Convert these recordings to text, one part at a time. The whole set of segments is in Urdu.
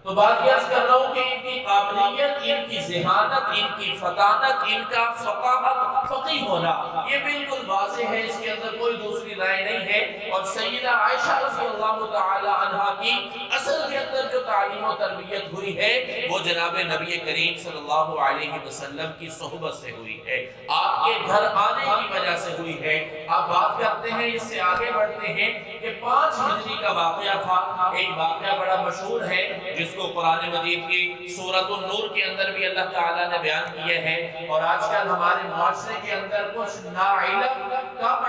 تو بات یہ کر رہا ہوں کہ ان کی قابلیت، ان کی ذہانت، ان کی فطانت، ان کا فقاہت، فقیہ ہونا، یہ بالکل واضح ہے، اس کے اندر کوئی دوسری رائے نہیں ہے۔ اور سیدہ عائشہ رضی اللہ تعالی عنہا کی اصل کے اندر جو تعلیم و تربیت ہوئی ہے وہ جناب نبی کریم صلی اللہ علیہ وسلم کی صحبت سے ہوئی ہے، آپ کے گھر آنے کی وجہ سے ہوئی ہے۔ آپ بات کرتے ہیں، اس سے آگے بڑھتے ہیں کہ 5 ہجری کا واقعہ تھا۔ ایک واقعہ بڑا مشہور ہے جس کو قرآن مجید کی سورۃ النور کے اندر بھی اللہ تعالیٰ نے بیان کیا ہے، اور آج کل ہمارے معاشرے کے اندر کچھ ناعلم، کم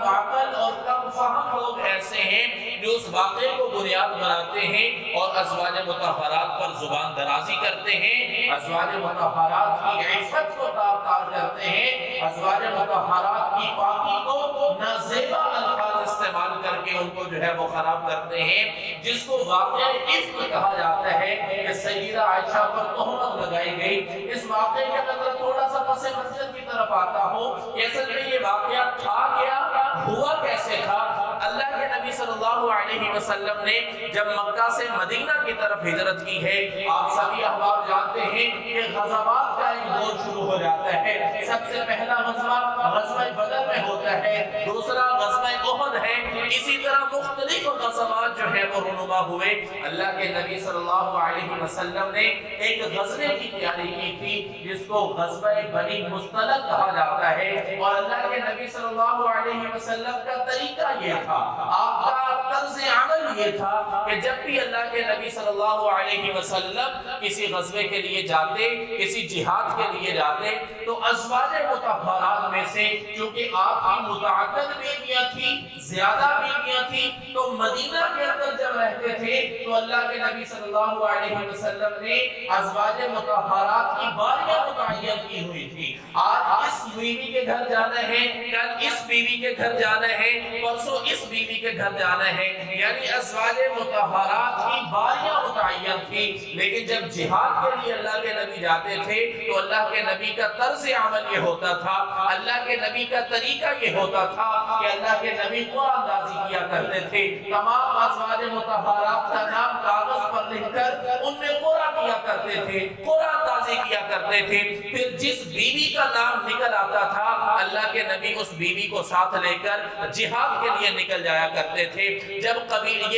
عقل اور کم فہم لوگ ایسے ہیں جو اس واقعے کو بنیاد بناتے ہیں اور ازواج مطہرات پر زبان درازی کرتے ہیں، ازواج مطہرات کی عفت کو تار کرتے ہیں، ازواج مطہرات کی پاکی کو نازیبا الفاظ استعمال کر کے ان کو جو ہے وہ خراب کرتے ہیں، جس کو واقعہ عفت کہا جاتا ہے کہ سیدہ عائشہ پر تہمت لگائی گئی۔ اس واقعے کے اندر تھوڑا سا پس منظر کی طرف آتا ہوں کہ اصل میں یہ واقعہ تھا کیا، ہوا کیسے تھا۔ اللہ کے نبی صلی اللہ علیہ وسلم نے جب مکہ سے مدینہ کی طرف ہجرت کی ہے، آپ سبھی احباب جانتے ہیں کہ غزوات کا ایک دور شروع ہو جاتا ہے۔ سب سے پہلا غزوہ غزوہ بدر میں ہوتا ہے، دوسرا غزوہ احد ہے، اسی طرح مختلف غزوات جو ہے وہ رونما ہوئے۔ اللہ کے نبی صلی اللہ علیہ وسلم نے ایک غزوے کی تیاری کی تھی جس کو غزوہ بنی مصطلق کہا جاتا ہے، اور اللہ کے نبی صلی اللہ علیہ وسلم کا طریقہ یہ تھا، آپ کا طرز عمل یہ تھا کہ جب بھی اللہ کے نبی صلی اللہ علیہ وسلم کسی غزوے کے لیے جاتے، کسی جہاد کے لیے جاتے، تو ازواج مطہرات میں سے، چونکہ آپ کی متعدد بیویاں تھیں، زیادہ بیویاں تھیں، تو مدینہ کے اندر جب رہتے تھے تو اللہ کے نبی صلی اللہ علیہ وسلم نے ازواج مطہرات کی باریاں متعین کی ہوئی تھی۔ آج اس بیوی کے گھر جانا ہے، کل اس بیوی کے گھر جانا ہے، پرسوں اس بیوی کے گھر جانا ہے، یعنی ازواج مطہرات کی باریاں متعین تھی۔ لیکن جب جہاد کے لیے اللہ کے نبی جاتے تھے تو اللہ کے نبی کا طرز عمل یہ ہوتا تھا، اللہ کے نبی کا طریقہ یہ ہوتا تھا کہ اللہ کے نبی قرآن اندازی کیا کرتے تھے، تمام ازواج مطہرات کا نام کاغذ پر لکھ کر ان میں قرآن کیا کرتے تھے، قرآن اندازی کیا کرتے تھے۔ پھر جس بیوی کا نام نکل آتا تھا اللہ کے نبی اس بیوی کو ساتھ لے کر جہاد کے لیے نکل جایا کرتے تھے۔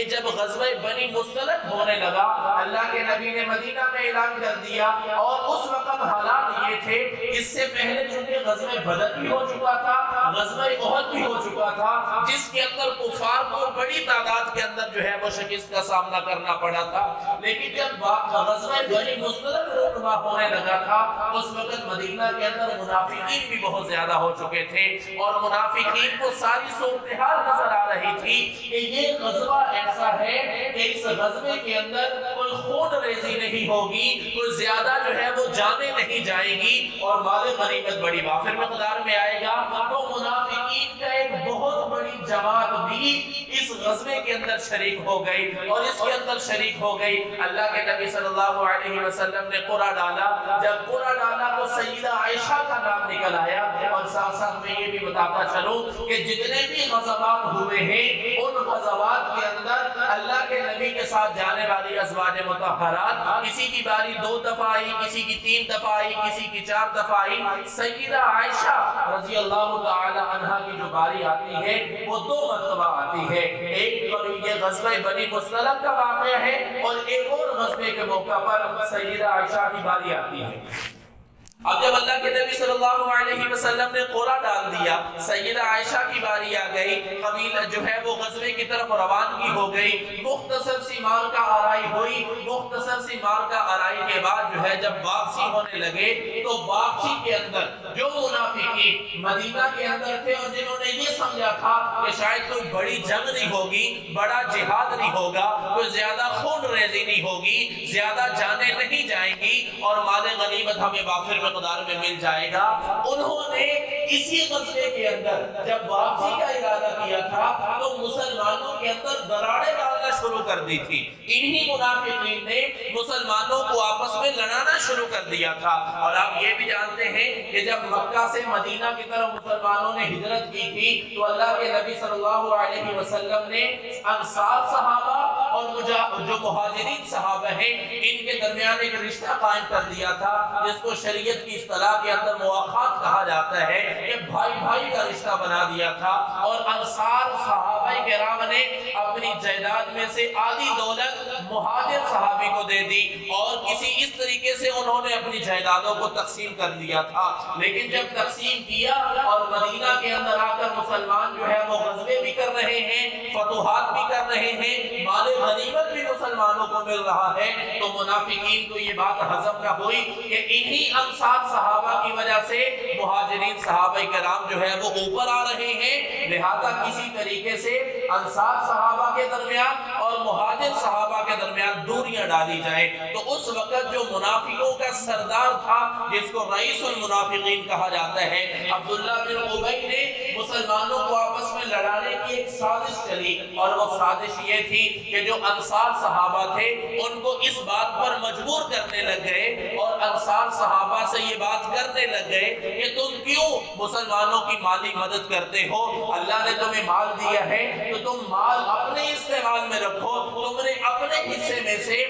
جب غزوہ بنی مصطلق ہونے لگا، اللہ کے نبی نے مدینہ میں اعلان کر دیا، اور اس وقت حالات یہ تھے، اس سے پہلے چونکہ غزوہ بدر بھی ہو چکا تھا، غزوہ احد بھی ہو چکا تھا، جس کے اندر کفار کو بڑی تعداد کے اندر جو ہے وہ شکست کا سامنا کرنا پڑا تھا۔ لیکن جب غزوہ بنی مصطلق رونما ہونے لگا تھا، اس وقت مدینہ کے اندر منافقین بھی بہت زیادہ ہو چکے تھے، اور منافقین کو ساری صورتحال نظر آ رہی تھی کہ یہ غزوہ ایسا ہے کہ اس غزوے کے اندر کوئی خون ریزی نہیں ہوگی، کوئی زیادہ جو ہے وہ جانیں نہیں جائیں گی، اور مال غنیمت بڑی وافر مقدار میں آئے گا۔ تو منافقین کا ایک بہت بڑی جماعت بھی اس غزوے کے اندر شریک ہو گئی، اور اس کے اندر شریک ہو گئی۔ اللہ کے نبی صلی اللہ علیہ وسلم نے قرعہ ڈالا، جب قرعہ ڈالا تو سیدہ عائشہ کا نام نکل آیا، اور ساتھ ساتھ میں یہ بھی بتاتا چلوں کہ جتنے بھی غزوات ہوئے ہیں ان غزوات کے اندر اللہ کے نبی کے ساتھ جانے والی ازواج مطہرات، کسی کی باری 2 دفعہ آئی، کسی کی 3 دفعہ آئی، کسی کی 4 دفعہ آئی۔ سیدہ عائشہ رضی اللہ تعالی عنہا کی جو باری آتی ہے وہ 2 مرتبہ آتی ہے، ایک یہ غزوہ بنی مصطلق کا واقعہ ہے، اور ایک اور غزوے کے موقع پر سیدہ عائشہ کی باری آتی ہے۔ اب جب اللہ کے نبی صلی اللہ علیہ وسلم نے قرعہ ڈال دیا، سیدہ عائشہ کی باری آ گئی، قبیلہ جو ہے وہ غزوے کی طرف روانگی ہو گئی، مختصر سی مال کا آرائی ہوئی، مختصر سی مال کا آرائی کے بعد جو ہے جب واپسی ہونے لگے تو واپسی کے اندر جو منافقین مدینہ کے اندر تھے اور جنہوں نے یہ سمجھا تھا کہ شاید کوئی بڑی جنگ نہیں ہوگی، بڑا جہاد نہیں ہوگا، کوئی زیادہ خون ریزی نہیں ہوگی، زیادہ جانیں نہیں جائیں گی، اور مال غنیمت ہمیں وافر مقدار میں مل جائے گا، انہوں نے اسی غزوے کے اندر جب واپسی کا ارادہ کیا تھا تو مسلمانوں کے اندر دراڑیں ڈالنا شروع کر دی تھی۔ انہی منافقین نے مسلمانوں کو آپس میں لڑانا شروع کر دیا تھا۔ اور آپ یہ بھی جانتے ہیں کہ جب مکہ سے مدینہ کی طرف مسلمانوں نے ہجرت کی تھی تو اللہ کے نبی صلی اللہ علیہ وسلم نے انصار صحابہ اور جو مہاجرین صحابہ ہیں ان کے درمیان ایک رشتہ قائم کر دیا تھا جس کو شریعت کی اصطلاح کے اندر مواخات کہا جاتا ہے کہ بھائی بھائی کا رشتہ بنا دیا تھا اور انصار صحابہ کرام نے اپنی جائیداد میں سے آدھی دولت مہاجر صحابی کو دے دی اور کسی اس طریقے سے انہوں نے اپنی جائیدادوں کو تقسیم کر لیا تھا لیکن جب تقسیم کیا اور مدینہ کے اندر آ کر مسلمان جو ہے وہ غزوے بھی کر رہے ہیں فتوحات بھی کر رہے ہیں مال غنیمت بھی مسلمانوں کو مل رہا ہے تو منافقین کو یہ بات ہضم نہ ہوئی کہ انہی انصار صحابہ کی وجہ سے مہاجرین صحابہ کرام جو ہے وہ اوپر آ رہے ہیں لہذا کسی طریقے سے انصار صحابہ کے درمیان اور مہاجر صحابہ کے درمیان دوریاں ڈالی جائیں تو اس وقت جو منافقوں کا سردار تھا جس کو رئیس المنافقین کہا جاتا ہے عبداللہ بن ابی نے مسلمانوں کو آپس میں لڑانے کی ایک سازش چلی اور وہ سازش یہ تھی کہ جو انصار صحابہ تھے ان کو اس بات پر مجبور کرنے لگ گئے اور انصار صحابہ سے یہ بات کرنے لگ گئے کہ تم کیوں مسلمانوں کی مالی مدد کرتے ہو اللہ نے تمہیں مال دیا ہے تو تم مال اپنے استعمال میں رکھو تم نے اپنے حصے میں سے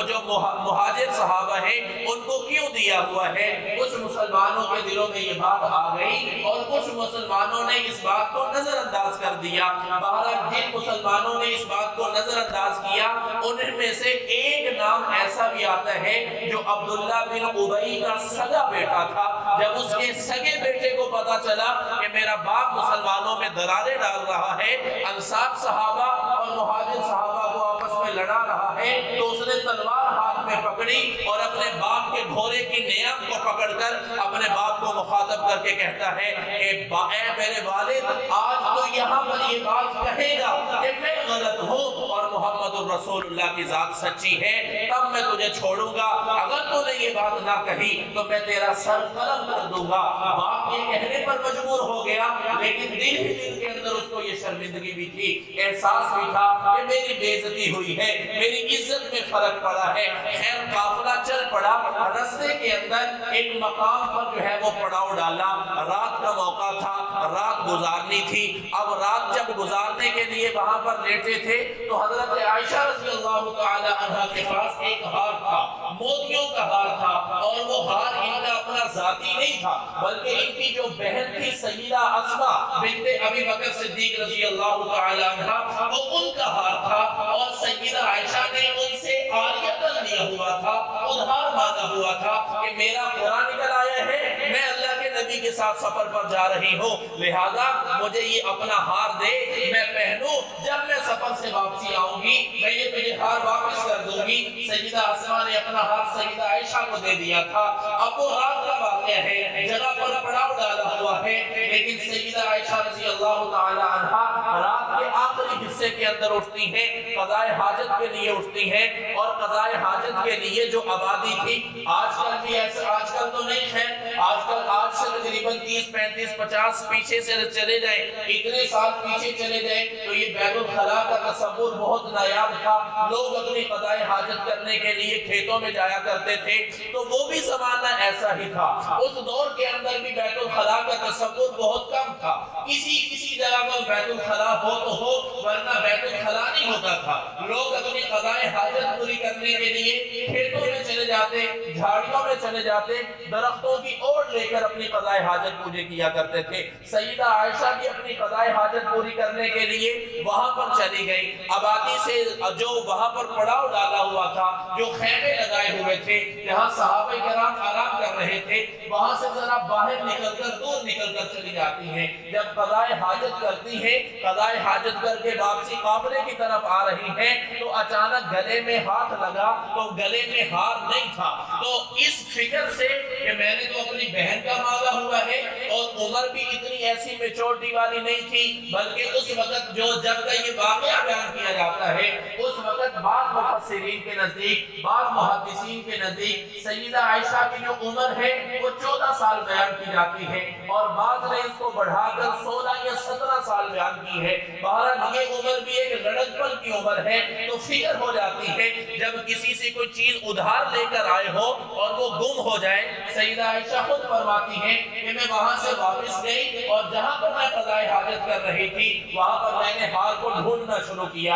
جو مہاجر صحابہ ہیں ان کو کیوں دیا ہوا ہے کچھ مسلمانوں کے دلوں میں یہ بات آ گئی اور کچھ مسلمانوں نے اس بات کو نظر انداز کر دیا بہرحال جن مسلمانوں نے اس بات کو نظر انداز کیا ان میں سے ایک نام ایسا بھی آتا ہے جو عبداللہ بن ابی کا سگا بیٹا تھا جب اس کے سگے بیٹے کو پتا چلا کہ میرا باپ مسلمانوں میں درارے ڈال رہا ہے انصار صحابہ اور مہاجر صحابہ کو آپس میں لڑا رہا ہے تو اس نے تلوار ہاتھ میں پکڑی اور اپنے باپ کے گھوڑے کی نیام کو پکڑ کر اپنے باپ کو مخاطب کر کے کہتا ہے کہ اے میرے والد آج تو یہاں پر یہ بات کہے گا کہ میں غلط ہوں اور محمد الرسول اللہ کی ذات سچی ہے تب میں تجھے چھوڑوں گا اگر تو نے یہ بات نہ کہی تو میں تیرا سر قلم کر دوں گا باپ یہ کہنے پر مجبور ہو گیا لیکن دل ہی دل کے اندر اس کو یہ شرمندگی بھی تھی احساس بھی تھا کہ میری بے عزتی ہوئی ہے میری عزت میں فرق پڑا ہے خیر قافلہ چل پڑا رستے کے اندر ایک مقام پر جو ہے وہ پڑاؤ ڈالا رات کا موقع تھا رات گزارنی تھی اب رات جب گزارنے کے لیے وہاں پر لیٹے تھے تو حضرت عائشہ رضی اللہ تعالی عنہ کے پاس ایک ہار تھا موتیوں کا ہار تھا اور وہ ہار ان کا اپنا ذاتی نہیں تھا بلکہ ان کی جو بہن تھی سیدہ اسماء بنت ابی بکر صدیق رضی اللہ تعالی عنہ وہ ان کا ہار تھا اور سیدہ عائشہ نے ان سے عاریۃ لیا ہوا تھا ادھار مانگا ہوا تھا کہ میرا قرآن نکل آیا ہے میں اللہ کے نبی کے ساتھ سفر پر جا رہی ہوں لہذا مجھے یہ اپنا ہار دے میں پہنوں جب میں سفر سے واپسی آؤں گی میں یہ تجھے ہار واپس کر دوں گی سیدہ اسماء نے اپنا ہار سیدہ عائشہ کو دے دیا تھا اب وہ رات کا واقعہ ہے جگہ پر پڑاؤ ڈالا ہوا ہے لیکن سیدہ عائشہ رضی اللہ تعالی عنہا رات کے آخری حصے کے اندر اٹھتی ہیں قضاء حاجت کے لیے اٹھتی ہیں اور قضاء حاجت کے لیے جو آبادی تھی آج کل بھی ایسا آج کل تو نہیں ہے آج سے تقریباً 30 35 50 پیچھے سے چلے جائیں اتنے سال پیچھے چلے جائیں تو یہ بیت الخلاء کا تصور بہت نایاب تھا لوگ اپنی قضاء حاجت کرنے کے لیے کھیتوں میں جایا کرتے تھے تو وہ بھی زمانہ ایسا ہی تھا اس دور کے اندر بھی بیت الخلاء کا تصور بہت کم تھا کسی جگہ پر بیت الخلاء ہو تو ہو ورنہ بیت الخلاء نہیں ہوتا تھا لوگ اپنی قضاء حاجت پوری کرنے کے لیے کھیتوں میں چلے جاتے جھاڑیوں میں چلے جاتے درختوں کی اوٹ لے کر اپنی قضاء حاجت پوری کیا کرتے تھے سیدہ عائشہ بھی اپنی قضاء حاجت پوری کرنے کے لیے وہاں پر چلی گئی آبادی سے جو وہاں پر پڑاؤ ڈالا ہوا تھا جو خیمے لگائے ہوئے تھے جہاں صحابہ کرام آرام کر رہے تھے وہاں سے ذرا باہر نکل کر دور نکل کر چلی جاتی ہیں جب قضاء حاجت کرتی ہیں قضاء حاجت کر کے واپسی قافلے کی طرف آ رہی ہیں تو اچانک گلے میں ہاتھ لگا تو گلے میں ہار نہیں تھا تو اس فکر سے کہ میں نے تو اپنی بہن کا مانگا ہوا ہے اور عمر بھی اتنی ایسی میچورٹی والی نہیں تھی بلکہ اس وقت جب کا یہ واقعہ بیان کیا جاتا ہے اس وقت بعض مفسرین کے نزدیک بعض محدثین کے نزدیک سیدہ عائشہ کی جو عمر ہے وہ 14 سال بیان کی جاتی ہے اور بعض نے اس کو بڑھا کر 16 یا 17 سال بیان کی ہے بہرحال یہ عمر بھی ایک لڑک پن کی عمر ہے تو فکر ہو جاتی ہے جب کسی سے کوئی چیز ادھار لے کر آئے ہو اور وہ گم ہو جائے سیدہ عائشہ خود فرماتی ہیں کہ میں وہاں سے واپس گئی اور جہاں پر میں قضاء حاجت کر رہی تھی وہاں پر میں نے ہار کو ڈھونڈنا شروع کیا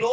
2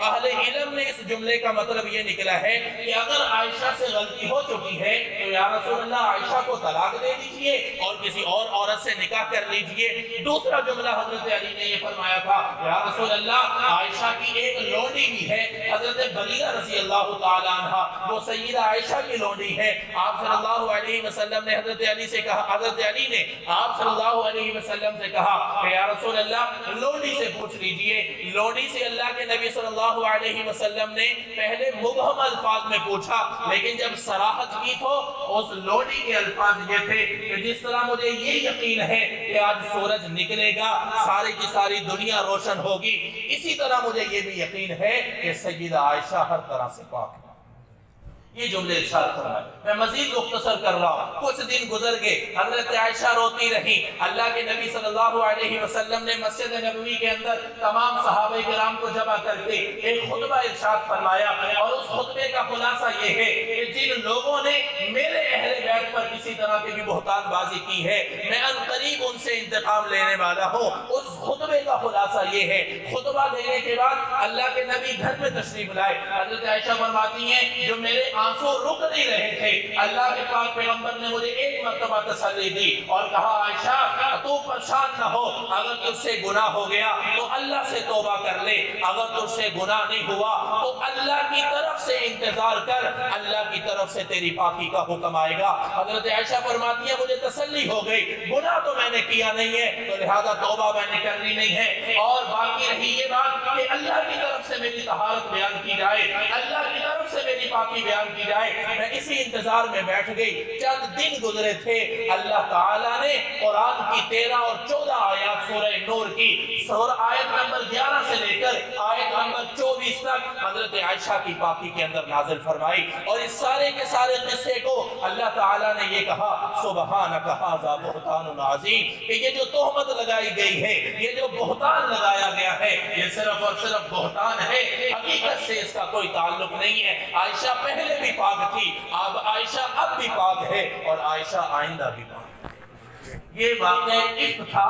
اہل علم نے اس جملے کا مطلب یہ نکلا ہے کہ اگر عائشہ سے غلطی ہو چکی ہے تو یا رسول اللہ عائشہ کو طلاق دے دیجئے اور کسی اور عورت سے نکاح کر لیجئے۔ دوسرا جملہ حضرت علی نے یہ فرمایا تھا یا رسول اللہ عائشہ کی ایک لونڈی بھی ہے، حضرت بریرہ رضی اللہ تعالیٰ عنہ، وہ سیدہ عائشہ کی لونڈی ہے۔ آپ صلی اللہ علیہ وسلم نے حضرت علی سے کہا، حضرت علی نے آپ صلی اللہ علیہ وسلم سے کہا کہ یا رسول اللہ لونڈی سے پوچھ لیجئے۔ لونڈی سے اللہ کے نبی صلی اللہ علیہ وسلم نے پہلے مبہم الفاظ میں پوچھا، لیکن جب صراحت کی تو اس لونڈی کے الفاظ یہ تھے کہ جس طرح مجھے یہ یقین ہے کہ آج سورج نکلے گا، ساری کی ساری دنیا روشن ہوگی، اسی طرح مجھے یہ بھی یقین ہے کہ سیدہ عائشہ ہر طرح سے پاک ہے۔ یہ جملے ارشاد فرمائے۔ میں مزید مختصر کر رہا ہوں، کچھ دن گزر گئے، حضرت عائشہ روتی رہی۔ اللہ کے نبی صلی اللہ علیہ وسلم نے مسجد نبوی کے اندر تمام صحابہ کرام کو جمع کر کے ایک خطبہ ارشاد فرمایا، اور اس خطبے کا خلاصہ یہ ہے کہ جن لوگوں نے میرے اہل بیت پر کسی طرح کی بھی بہتان بازی کی ہے، میں ان قریب ان سے انتقام لینے والا ہوں۔ اس خطبے کا خلاصہ یہ ہے۔ خطبہ دینے کے بعد اللہ کے نبی گھر میں تشریف لائے۔ حضرت عائشہ فرماتی ہیں جو میرے آنسو رک نہیں رہے تھے، اللہ کے پاک پیغمبر نے مجھے ایک مرتبہ تسلی دی اور کہا عائشہ تو پریشان نہ ہو، اگر تجھ سے گناہ ہو گیا تو اللہ سے توبہ کر لے، اگر تجھ سے گناہ نہیں ہوا تو اللہ کی طرف سے انتظار کر، اللہ کی طرف سے تیری پاکی کا حکم آئے گا۔ حضرت عائشہ فرماتی ہے مجھے تسلی ہو گئی، گناہ تو میں نے کیا نہیں ہے تو لہذا توبہ میں نے کرنی نہیں ہے، اور باقی رہی یہ بات کہ اللہ کی طرف سے میری طہارت بیان کی جائے، اللہ کی طرف سے میری پاکی بیان کی جائے۔ میں اسی انتظار میں بیٹھ گئی۔ چند دن گزرے تھے، اللہ تعالیٰ نے قرآن کی 13 اور 14 آیات سورہ نور کی آیت نمبر 11 سے لے کر آیت نمبر 24 تک حضرت عائشہ کی پاکی کے اندر نازل فرمائی، اور اس سارے کے سارے قصے کو اللہ تعالیٰ نے یہ کہا سبحانک ھذا بہتان عظیم، کہ یہ جو تہمت لگائی گئی ہے، یہ جو بہتان لگایا گیا ہے، یہ صرف اور صرف بہتان ہے، حقیقت سے اس کا کوئی تعلق نہیں ہے۔ عائشہ پہلے بھی پاک تھی، اب عائشہ اب بھی پاک ہے، اور عائشہ آئندہ بھی پاک ہے۔ یہ واقعہ عفت تھا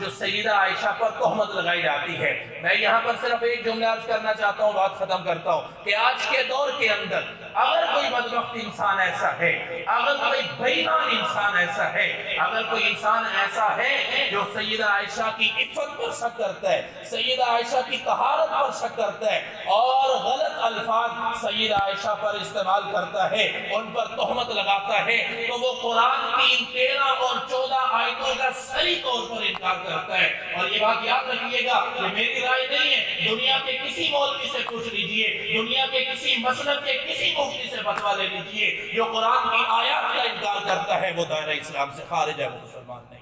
جو سیدہ عائشہ پر تہمت لگائی جاتی ہے۔ میں یہاں پر صرف ایک جملہ عرض کرنا چاہتا ہوں، بات ختم کرتا ہوں، کہ آج کے دور کے اندر اگر کوئی بدبخت انسان ایسا ہے، اگر کوئی بے ایمان انسان ایسا ہے، اگر کوئی انسان ایسا ہے جو سیدہ عائشہ کی عفت پر شک کرتا ہے، سیدہ عائشہ کی طہارت پر شک کرتا ہے، اور غلط الفاظ سیدہ عائشہ پر استعمال کرتا ہے، ان پر تہمت لگاتا ہے، تو وہ قرآن کی ان 13 اور 14 آیتوں کا صحیح طور پر انکار کرتا ہے۔ اور یہ بات یاد رکھیے گا کہ میری رائے نہیں ہے، دنیا کے کسی مولوی سے پوچھ لیجئے، دنیا کے کسی مسلک کے کسی مفتی سے فتویٰ لے لیجئے، جو قرآن کی آیات کا انکار کرتا ہے وہ دائرہ اسلام سے خارج ہے، وہ مسلمان نہیں۔